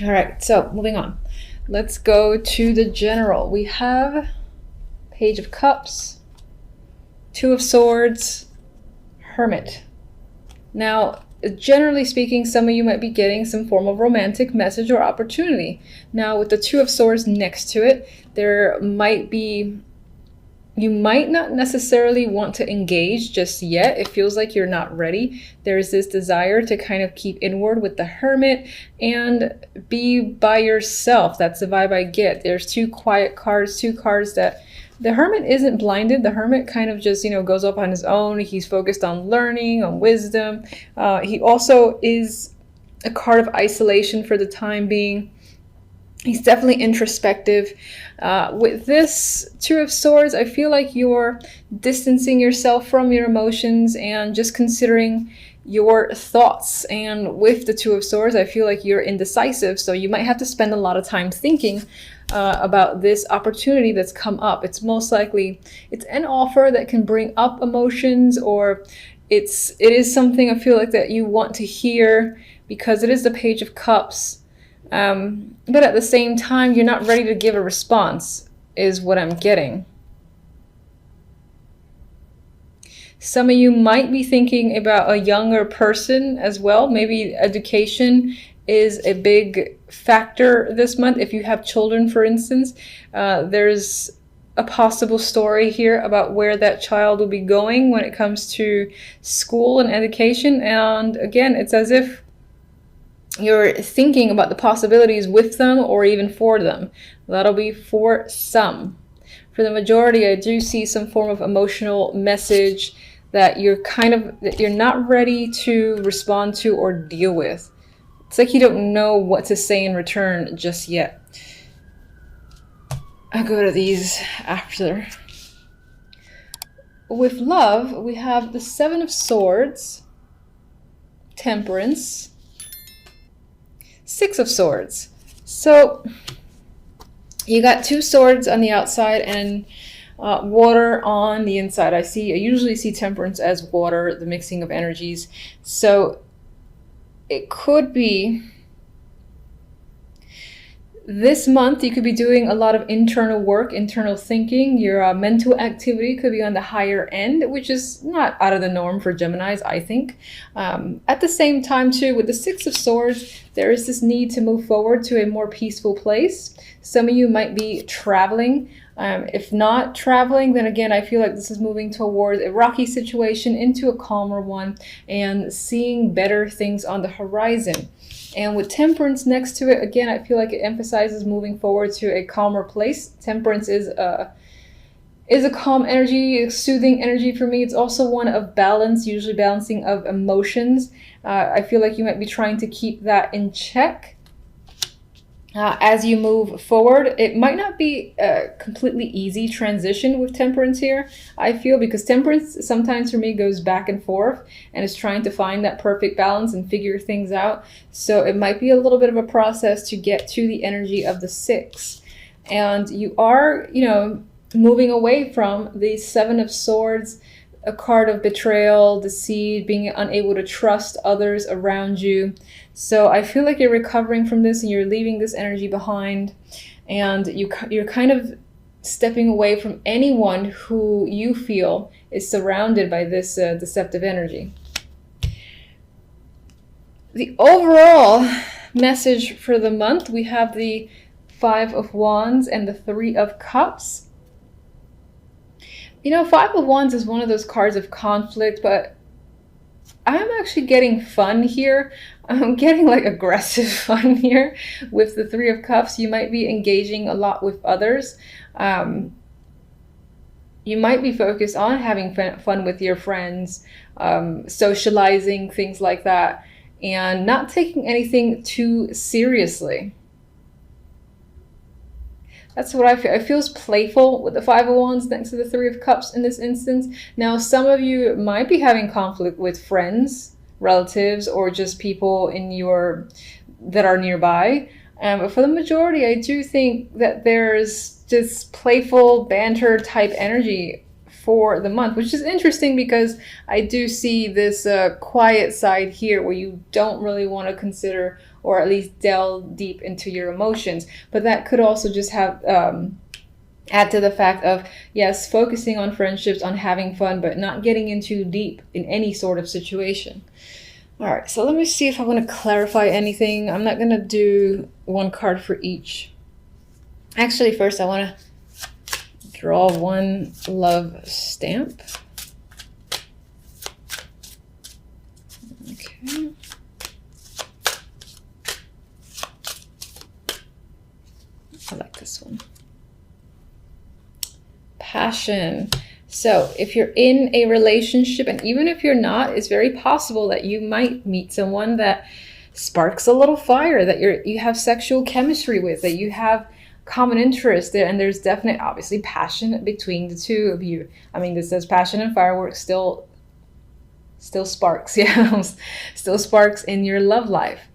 All right, so moving on. Let's go to the general. We have Page of Cups, Two of Swords, Hermit. Now, generally speaking, some of you might be getting some form of romantic message or opportunity. Now, with the Two of Swords next to it, you might not necessarily want to engage just yet. It feels like you're not ready. There's this desire to kind of keep inward with the Hermit and be by yourself. That's the vibe I get. There's two quiet cards, two cards that the Hermit isn't blinded. The Hermit kind of just, goes up on his own. He's focused on learning, on wisdom. He also is a card of isolation for the time being. He's definitely introspective. With this Two of Swords, I feel like you're distancing yourself from your emotions and just considering your thoughts. And with the Two of Swords, I feel like you're indecisive, so you might have to spend a lot of time thinking about this opportunity that's come up. It's most likely it's an offer that can bring up emotions, or it is something I feel like that you want to hear because it is the Page of Cups. But at the same time, you're not ready to give a response, is what I'm getting. Some of you might be thinking about a younger person as well. Maybe education is a big factor this month. If you have children, for instance, there's a possible story here about where that child will be going when it comes to school and education. And again, it's as if you're thinking about the possibilities with them or even for them. That'll be for some. For the majority, I do see some form of emotional message that you're not ready to respond to or deal with. It's like you don't know what to say in return just yet. I'll go to these after. With love, we have the Seven of Swords, Temperance, Six of Swords. So you got two swords on the outside and water on the inside. I usually see Temperance as water, the mixing of energies. So it could be this month you could be doing a lot of internal work, internal thinking. Your mental activity could be on the higher end, which is not out of the norm for Geminis, I think. At the same time, too, with the Six of Swords, there is this need to move forward to a more peaceful place. Some of you might be traveling. If not traveling, then again, I feel like this is moving towards a rocky situation into a calmer one and seeing better things on the horizon. And with Temperance next to it, again, I feel like it emphasizes moving forward to a calmer place. Temperance is a calm energy, a soothing energy for me. It's also one of balance, usually balancing of emotions. I feel like you might be trying to keep that in check. As you move forward, it might not be a completely easy transition with Temperance here, I feel, because Temperance sometimes for me goes back and forth and is trying to find that perfect balance and figure things out. So it might be a little bit of a process to get to the energy of the Six. And you are, moving away from the Seven of Swords, a card of betrayal, deceit, being unable to trust others around you. So I feel like you're recovering from this and you're leaving this energy behind, and you're kind of stepping away from anyone who you feel is surrounded by this deceptive energy. The overall message for the month, we have the Five of Wands and the Three of Cups. Five of Wands is one of those cards of conflict, but I'm actually getting fun here. I'm getting like aggressive fun here with the Three of Cups. You might be engaging a lot with others. You might be focused on having fun with your friends, socializing, things like that, and not taking anything too seriously. That's what I feel. It feels playful with the Five of Wands next to the Three of Cups in this instance. Now, some of you might be having conflict with friends, relatives, or just people that are nearby. But for the majority, I do think that there's just playful banter type energy for the month, which is interesting because I do see this quiet side here where you don't really want to consider or at least delve deep into your emotions. But that could also just have add to the fact of, yes, focusing on friendships, on having fun, but not getting in too deep in any sort of situation. All right, so let me see if I want to clarify anything. I'm not going to do one card for each. Actually, first I want to draw one love stamp. Okay. I like this one. Passion. So if you're in a relationship, and even if you're not, it's very possible that you might meet someone that sparks a little fire, that you have sexual chemistry with, that you have common interest there, and there's definite, obviously, passion between the two of you. I mean, this says passion and fireworks, still sparks, yeah, still sparks in your love life.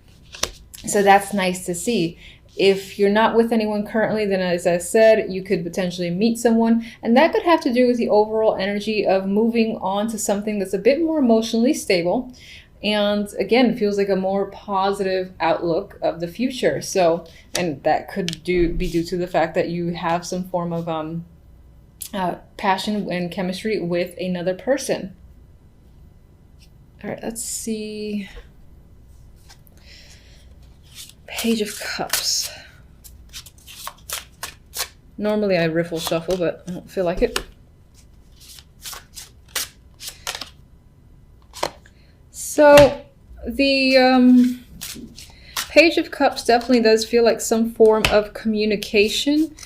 So that's nice to see. If you're not with anyone currently, then as I said, you could potentially meet someone, and that could have to do with the overall energy of moving on to something that's a bit more emotionally stable, and again, feels like a more positive outlook of the future. So, and that could be due to the fact that you have some form of passion and chemistry with another person. All right, let's see. Page of Cups. Normally I riffle shuffle, but I don't feel like it. So the Page of Cups definitely does feel like some form of communication,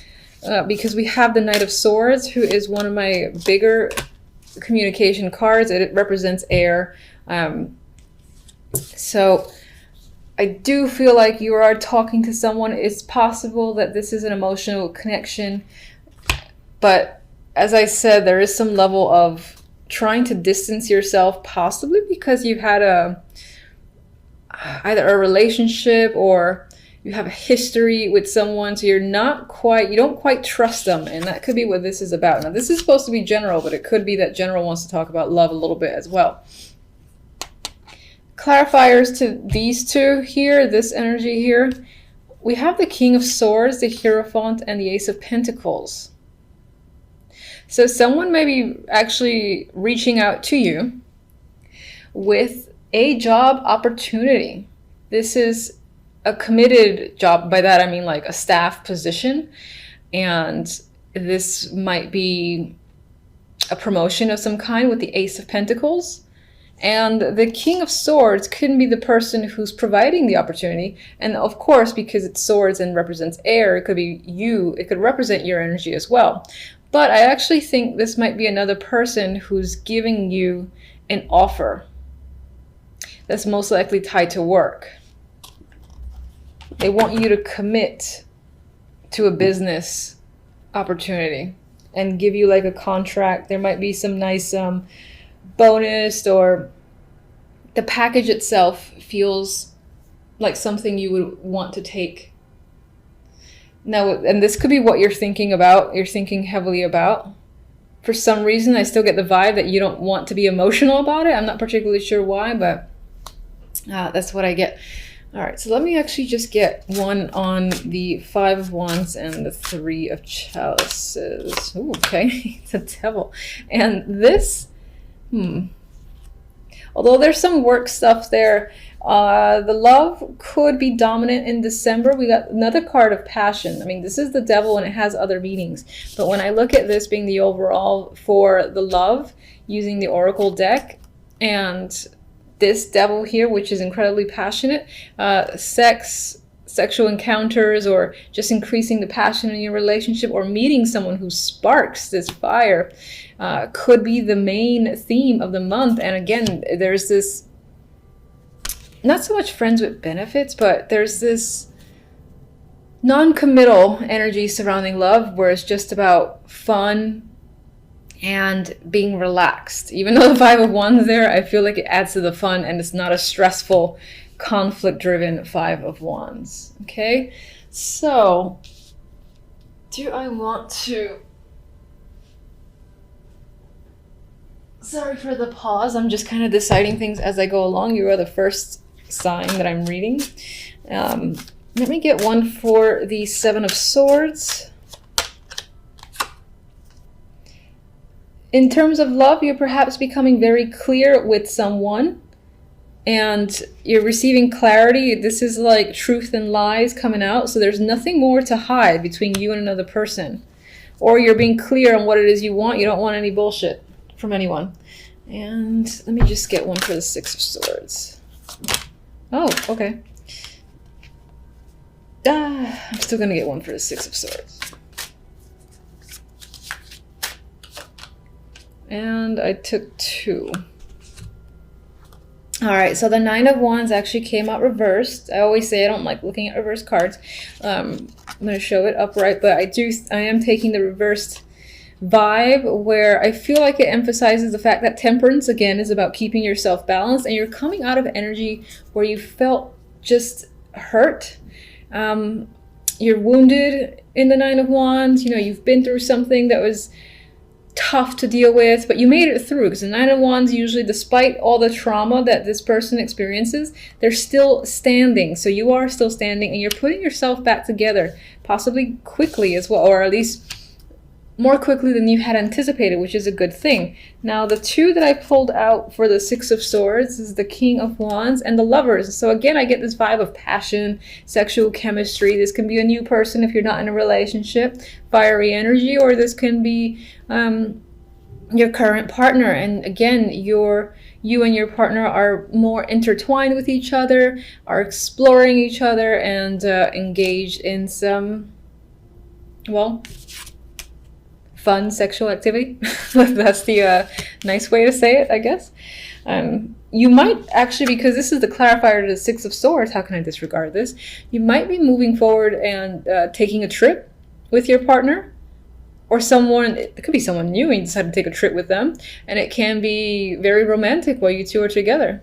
because we have the Knight of Swords, who is one of my bigger communication cards. It represents air. So I do feel like you are talking to someone. It's possible that this is an emotional connection, but as I said, there is some level of trying to distance yourself, possibly because you've had either a relationship or you have a history with someone, so you don't quite trust them, and that could be what this is about. Now, this is supposed to be general, but it could be that general wants to talk about love a little bit as well. Clarifiers to these two here, this energy here, we have the King of Swords, the Hierophant, and the Ace of Pentacles. So someone may be actually reaching out to you with a job opportunity. This is a committed job. By that I mean like a staff position, and this might be a promotion of some kind with the Ace of Pentacles. And the King of Swords couldn't be the person who's providing the opportunity. And of course, because it's swords and represents air, it could be you. It could represent your energy as well. But I actually think this might be another person who's giving you an offer that's most likely tied to work. They want you to commit to a business opportunity and give you like a contract. There might be some nice bonus, or the package itself feels like something you would want to take. Now, and this could be what you're thinking about, you're thinking heavily about. For some reason, I still get the vibe that you don't want to be emotional about it. I'm not particularly sure why, but that's what I get. All right, so let me actually just get one on the Five of Wands and the Three of Chalices. Ooh, okay, it's a devil. And this, although there's some work stuff there, the love could be dominant in December. We got another card of passion. I mean, this is the devil and it has other meanings. But when I look at this being the overall for the love, using the Oracle deck, and this devil here, which is incredibly passionate, sexual encounters, or just increasing the passion in your relationship, or meeting someone who sparks this fire, could be the main theme of the month. And again, there's this, not so much friends with benefits, but there's this non-committal energy surrounding love, where it's just about fun and being relaxed. Even though the Five of Wands there, I feel like it adds to the fun, and it's not a stressful, conflict-driven Five of Wands. Okay, so do I want to... Sorry for the pause. I'm just kind of deciding things as I go along. You are the first sign that I'm reading. Let me get one for the Seven of Swords. In terms of love, you're perhaps becoming very clear with someone and you're receiving clarity. This is like truth and lies coming out. So there's nothing more to hide between you and another person. Or you're being clear on what it is you want. You don't want any bullshit from anyone. And let me just get one for the Six of Swords. Oh, okay. I'm still going to get one for the Six of Swords. And I took two. All right, so the Nine of Wands actually came out reversed. I always say I don't like looking at reverse cards. I'm going to show it upright, but I am taking the reversed vibe where I feel like it emphasizes the fact that temperance, again, is about keeping yourself balanced, and you're coming out of energy where you felt just hurt. You're wounded in the Nine of Wands. You know, you've been through something that was tough to deal with, but you made it through, because the Nine of Wands usually, despite all the trauma that this person experiences, they're still standing. So you are still standing and you're putting yourself back together, possibly quickly as well, or at least more quickly than you had anticipated, which is a good thing. Now, the two that I pulled out for the Six of Swords is the King of Wands and the Lovers. So again, I get this vibe of passion, sexual chemistry. This can be a new person if you're not in a relationship, fiery energy, or this can be your current partner. And again, you and your partner are more intertwined with each other, are exploring each other, and engaged in some, well, fun sexual activity. That's the nice way to say it, I guess. You might actually, because this is the clarifier to the Six of Swords, how can I disregard this? You might be moving forward and taking a trip with your partner, or someone, it could be someone new and you decide to take a trip with them, and it can be very romantic while you two are together.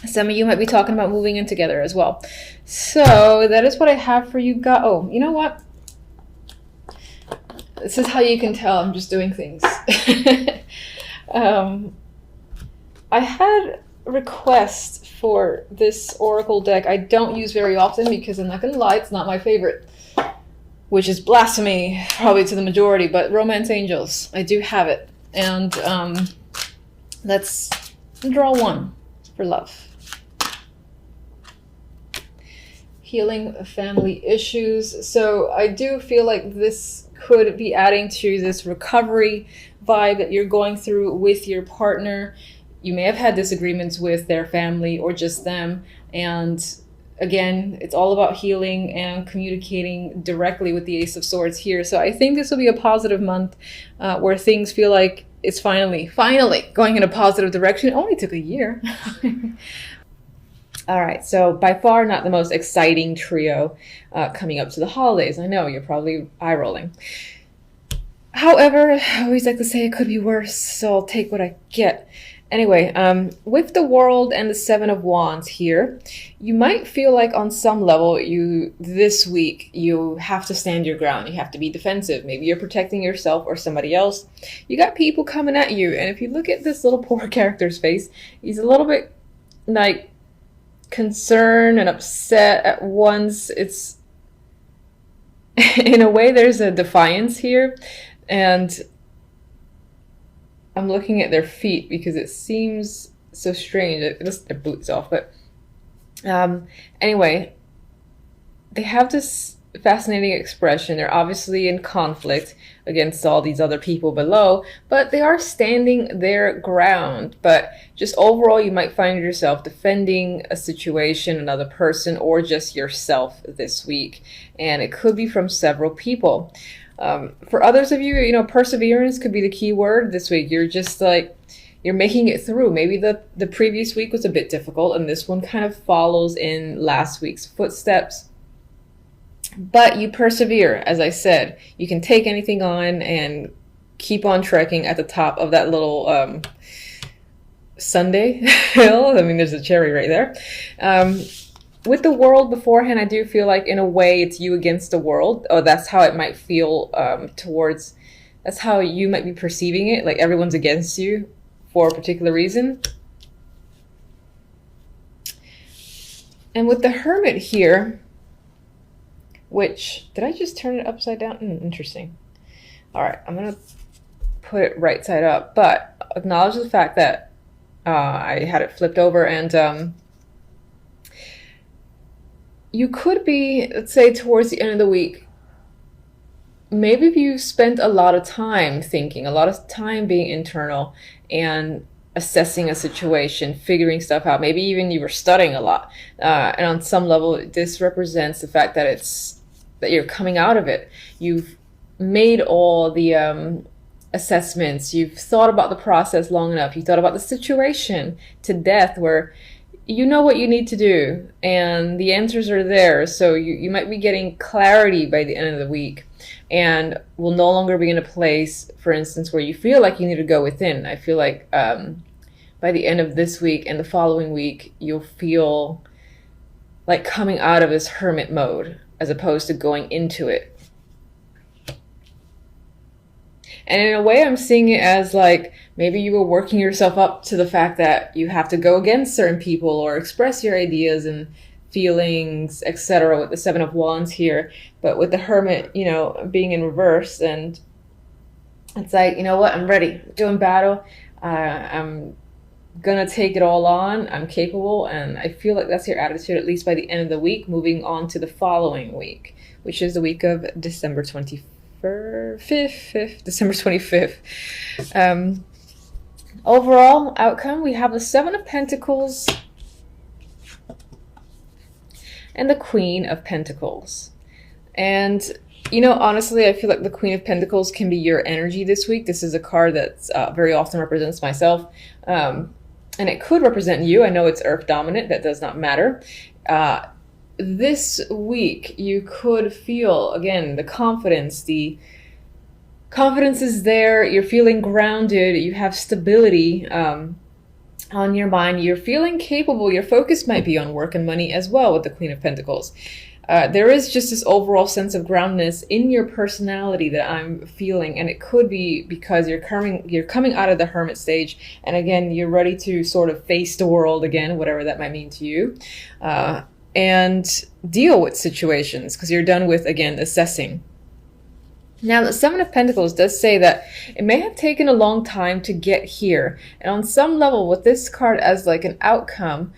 Some of you might be talking about moving in together as well. So that is what I have for you guys. Oh, you know what? This is how you can tell I'm just doing things. I had a request for this Oracle deck I don't use very often because I'm not going to lie, it's not my favorite, which is blasphemy probably to the majority, but Romance Angels, I do have it. And let's draw one for love. Healing family issues. So I do feel like this could be adding to this recovery vibe that you're going through with your partner. You may have had disagreements with their family or just them. And again, it's all about healing and communicating directly with the Ace of Swords here. So I think this will be a positive month where things feel like it's finally going in a positive direction. It only took a year. All right, so by far not the most exciting trio coming up to the holidays. I know, you're probably eye-rolling. However, I always like to say it could be worse, so I'll take what I get. Anyway, with the World and the Seven of Wands here, you might feel like on some level this week you have to stand your ground. You have to be defensive. Maybe you're protecting yourself or somebody else. You got people coming at you, and if you look at this little poor character's face, he's a little bit like concerned and upset at once. It's in a way there's a defiance here, and I'm looking at their feet because it seems so strange. It looks their boots off, but anyway, they have this fascinating expression. They're obviously in conflict against all these other people below, but they are standing their ground. But just overall, you might find yourself defending a situation, another person, or just yourself this week. And it could be from several people. For others of you, perseverance could be the key word this week. You're just like, you're making it through. Maybe the previous week was a bit difficult, and this one kind of follows in last week's footsteps. But you persevere, as I said. You can take anything on and keep on trekking at the top of that little Sunday hill. I mean, there's a cherry right there. With the World beforehand, I do feel like in a way it's you against the world. Oh, that's how it might feel that's how you might be perceiving it. Like everyone's against you for a particular reason. And with the Hermit here, which, did I just turn it upside down? Interesting. All right, I'm going to put it right side up, but acknowledge the fact that I had it flipped over, and you could be, let's say, towards the end of the week, maybe if you spent a lot of time thinking, a lot of time being internal and assessing a situation, figuring stuff out, maybe even you were studying a lot, and on some level this represents the fact that that you're coming out of it. You've made all the assessments, you've thought about the process long enough, you thought about the situation to death, where you know what you need to do and the answers are there. So you might be getting clarity by the end of the week, and will no longer be in a place, for instance, where you feel like you need to go within. I feel like by the end of this week and the following week, you'll feel like coming out of this hermit mode as opposed to going into it. And in a way, I'm seeing it as like maybe you were working yourself up to the fact that you have to go against certain people or express your ideas and feelings, etc., with the Seven of Wands here. But with the Hermit, you know, being in reverse, and it's like, you know what, I'm ready, doing battle, I'm gonna take it all on, I'm capable, and I feel like that's your attitude, at least by the end of the week, moving on to the following week, which is the week of December 25th. December 25th. Overall outcome, we have the Seven of Pentacles and the Queen of Pentacles. And, you know, honestly, I feel like the Queen of Pentacles can be your energy this week. This is a card that's very often represents myself. And it could represent you. I know it's Earth dominant. That does not matter. This week, you could feel, again, the confidence. The confidence is there. You're feeling grounded. You have stability on your mind. You're feeling capable. Your focus might be on work and money as well with the Queen of Pentacles. There is just this overall sense of groundedness in your personality that I'm feeling, and it could be because you're coming out of the hermit stage, and again, you're ready to sort of face the world again, whatever that might mean to you, and deal with situations because you're done with, again, assessing. Now, the Seven of Pentacles does say that it may have taken a long time to get here, and on some level, with this card as like an outcome,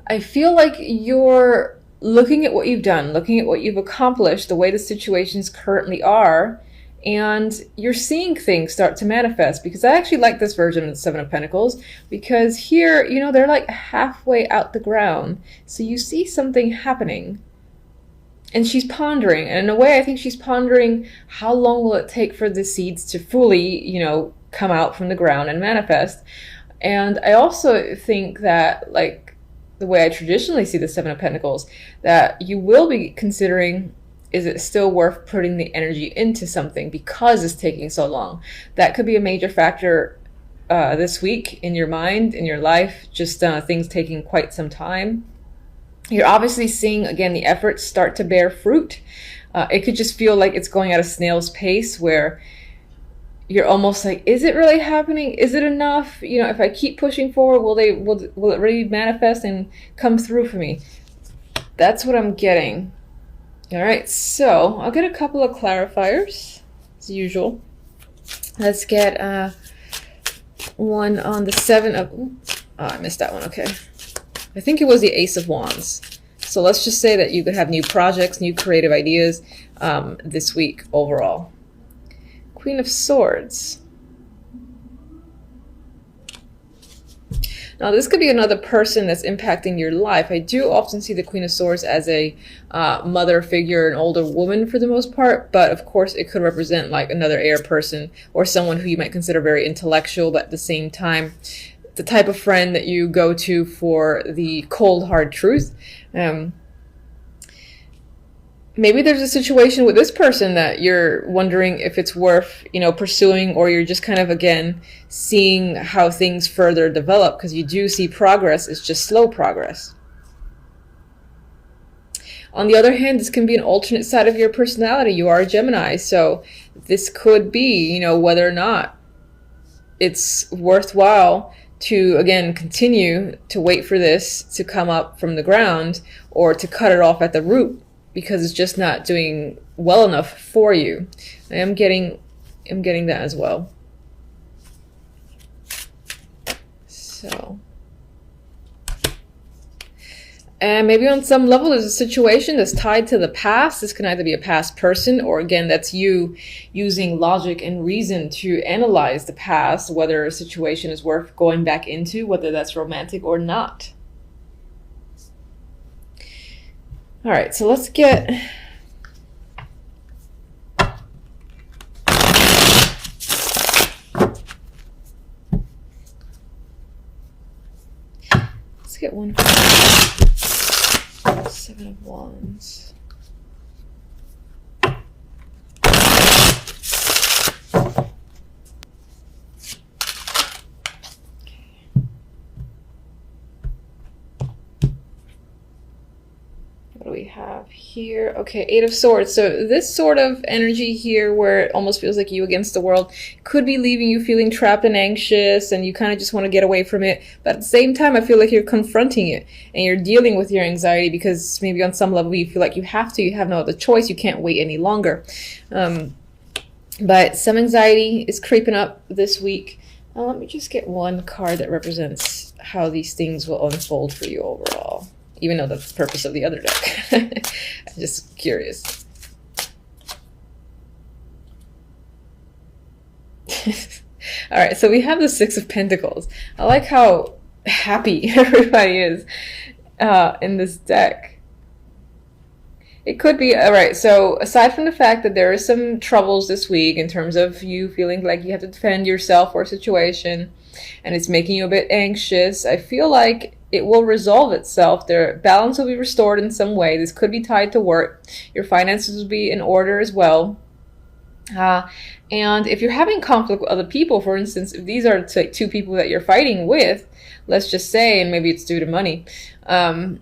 I feel like you're looking at what you've done, looking at what you've accomplished, the way the situations currently are, and you're seeing things start to manifest. Because I actually like this version of the Seven of Pentacles, because here, you know, they're like halfway out the ground. So you see something happening. And she's pondering. And in a way, I think she's pondering, how long will it take for the seeds to fully, you know, come out from the ground and manifest? And I also think that, like, the way I traditionally see the Seven of Pentacles, that you will be considering, is it still worth putting the energy into something because it's taking so long? That could be a major factor this week in your mind, in your life, just things taking quite some time. You're obviously seeing, again, the efforts start to bear fruit. It could just feel like it's going at a snail's pace, where you're almost like, is it really happening? Is it enough? You know, if I keep pushing forward, will it really manifest and come through for me? That's what I'm getting. All right, so I'll get a couple of clarifiers, as usual. Let's get one on the Seven of... Oh, I missed that one. Okay. I think it was the Ace of Wands. So let's just say that you could have new projects, new creative ideas this week overall. Queen of Swords. Now, this could be another person that's impacting your life. I do often see the Queen of Swords as a mother figure, an older woman for the most part, but of course it could represent like another air person or someone who you might consider very intellectual, but at the same time, the type of friend that you go to for the cold, hard truth. Maybe there's a situation with this person that you're wondering if it's worth, you know, pursuing, or you're just kind of, again, seeing how things further develop, because you do see progress. It's just slow progress. On the other hand, this can be an alternate side of your personality. You are a Gemini, so this could be, you know, whether or not it's worthwhile to, again, continue to wait for this to come up from the ground or to cut it off at the root because it's just not doing well enough for you. I'm getting that as well. So, and maybe on some level there's a situation that's tied to the past. This can either be a past person, or again, that's you using logic and reason to analyze the past, whether a situation is worth going back into, whether that's romantic or not. All right, so let's get one. Seven of Wands. What do we have here? Okay, Eight of Swords. So this sort of energy here where it almost feels like you against the world could be leaving you feeling trapped and anxious, and you kind of just want to get away from it. But at the same time, I feel like you're confronting it and you're dealing with your anxiety because maybe on some level you feel like you have no other choice. You can't wait any longer. But some anxiety is creeping up this week. Let me just get one card that represents how these things will unfold for you overall. Even though that's the purpose of the other deck. I'm just curious. All right, so we have the Six of Pentacles. I like how happy everybody is in this deck. It could be, all right, so aside from the fact that there are some troubles this week in terms of you feeling like you have to defend yourself or a situation, and it's making you a bit anxious, I feel like it will resolve itself. Their balance will be restored in some way. This could be tied to work. Your finances will be in order as well. And if you're having conflict with other people, for instance, if these are two people that you're fighting with, let's just say, and maybe it's due to money, I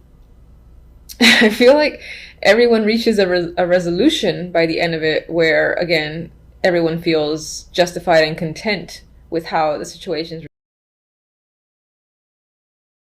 feel like everyone reaches a resolution by the end of it where, again, everyone feels justified and content with how the situation is